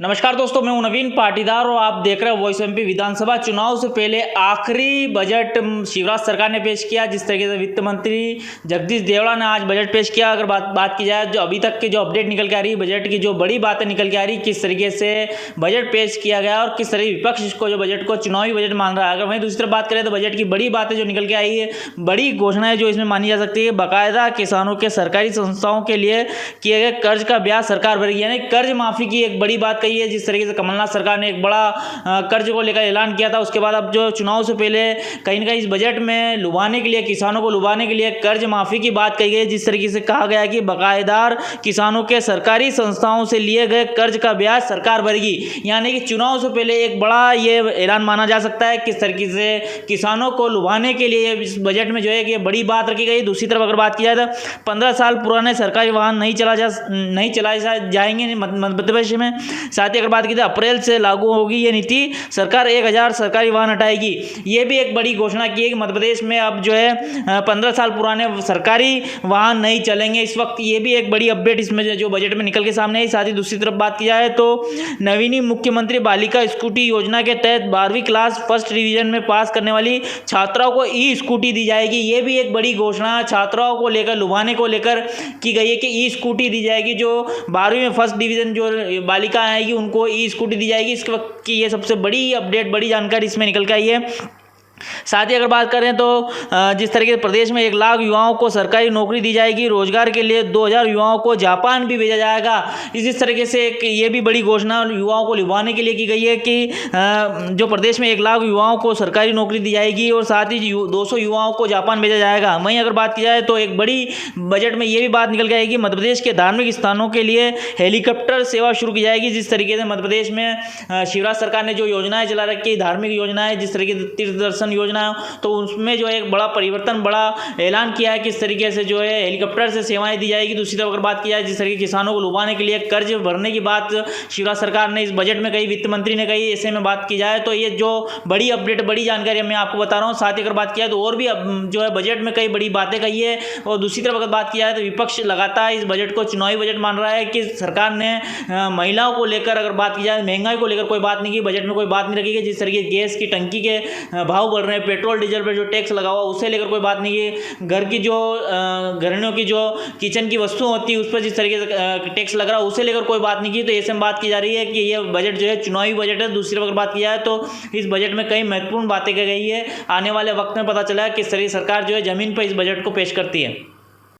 नमस्कार दोस्तों, मैं हूं नवीन पाटीदार और आप देख रहे हैं वॉइस एमपी। विधानसभा चुनाव से पहले आखिरी बजट शिवराज सरकार ने पेश किया। जिस तरीके से वित्त मंत्री जगदीश देवड़ा ने आज बजट पेश किया। अगर बात की जाए जो अभी तक की जो अपडेट निकल के आ रही है, बजट की जो बड़ी बातें निकल के आ रही, किस तरीके से बजट पेश किया गया और किस तरीके विपक्ष इसको जो बजट को चुनावी बजट मान रहा है। अगर वहीं दूसरी तरफ बात करें तो बजट की बड़ी बातें जो निकल के आई है, बड़ी घोषणाएं जो इसमें मानी जा सकती है, बाकायदा किसानों के सरकारी संस्थाओं के लिए किए गए कर्ज का ब्याज सरकार भरेगी, यानी कर्ज माफी की एक बड़ी बात कही है। जिस तरीके से कमलनाथ सरकार ने एक बड़ा कर्ज को लेकर ऐलान किया था, उसके बाद अब जो चुनाव से पहले कहीं ना कहीं इस बजट में लुभाने के लिए, किसानों को लुभाने के लिए कर्ज माफी की बात कही गई। जिस तरीके से कहा गया कि बकायेदार किसानों के सरकारी संस्थाओं से लिए गए कर्ज का ब्याज सरकार भरेगी, यानी कि चुनाव से पहले एक बड़ा ये ऐलान माना जा सकता है। किस तरीके से किसानों को लुभाने के लिए इस बजट में जो है कि बड़ी बात रखी गई। दूसरी तरफ अगर बात की जाए तो 15 साल पुराने सरकारी वाहन नहीं चलाए जाएंगे मध्य प्रदेश में। साथ ही अगर बात की जाए अप्रैल से लागू होगी ये नीति, सरकार 1000 सरकारी वाहन हटाएगी। ये भी एक बड़ी घोषणा की है कि मध्य प्रदेश में अब जो है 15 साल पुराने सरकारी वाहन नहीं चलेंगे इस वक्त। ये भी एक बड़ी अपडेट इसमें जो बजट में निकल के सामने आई। साथ ही दूसरी तरफ बात की जाए तो नवीनी मुख्यमंत्री बालिका स्कूटी योजना के तहत 12वीं क्लास फर्स्ट डिवीजन में पास करने वाली छात्राओं को ई स्कूटी दी जाएगी। ये भी एक बड़ी घोषणा छात्राओं को लेकर, लुभाने को लेकर की गई है कि ई स्कूटी दी जाएगी। जो 12वीं में फर्स्ट डिवीजन जो बालिका आएगी उनको ई स्कूटी दी जाएगी। इसके वक्त की ये सबसे बड़ी अपडेट, बड़ी जानकारी इसमें निकल के आई है। साथ ही अगर बात करें तो जिस तरीके से प्रदेश में 1 लाख युवाओं को सरकारी नौकरी दी जाएगी, रोजगार के लिए 2000 युवाओं को जापान भी भेजा जाएगा। इस तरीके से ये भी बड़ी घोषणा युवाओं को लुभाने के लिए की गई है कि जो प्रदेश में 1 लाख युवाओं को सरकारी नौकरी दी जाएगी और साथ ही 200 युवाओं को जापान भेजा जाएगा। वहीं अगर बात की जाए तो एक बड़ी बजट में ये भी बात निकल के आएगी, मध्य प्रदेश के धार्मिक स्थानों के लिए हेलीकॉप्टर सेवा शुरू की जाएगी। जिस तरीके से मध्य प्रदेश में शिवराज सरकार ने जो योजनाएं चला रखी, धार्मिक योजनाएं, जिस तरीके से तीर्थ दर्शन योजना, तो उसमें जो है एक बड़ा परिवर्तन, बड़ा ऐलान किया है किस तरीके से जो है हेलीकॉप्टर से सेवाएं दी जाएगी। दूसरी तरफ अगर बात की जाए जिस तरीके किसानों को लुभाने के लिए कर्ज भरने की बात शिवराज सरकार ने इस बजट में कही, वित्त मंत्री ने कही। ऐसे में बात की जाए तो ये जो बड़ी अपडेट, बड़ी जानकारी मैं आपको बता रहा हूँ। साथ ही अगर बात की जाए तो और भी जो है बजट में कई बड़ी बातें कही है। और दूसरी तरफ अगर बात की जाए तो विपक्ष लगातार इस बजट को चुनावी बजट मान रहा है कि सरकार ने महिलाओं को लेकर, अगर बात की जाए महंगाई को लेकर कोई बात नहीं की, बजट में कोई बात नहीं रखी गई। जिस तरीके गैस की टंकी के भाव बढ़ रहे हैं, पेट्रोल डीजल पर जो टैक्स लगा हुआ उसे लेकर कोई बात नहीं है। घर की जो घरेणुओं की जो किचन की वस्तु होती है उस पर जिस तरीके से टैक्स लग रहा है उसे लेकर कोई बात नहीं की। तो ऐसे में बात की जा रही है कि ये बजट जो है चुनावी बजट है। दूसरी अगर बात की जाए तो इस बजट में कई महत्वपूर्ण बातें की गई है। आने वाले वक्त में पता चला है किस तरीके सरकार जो है जमीन पर इस बजट को पेश करती है।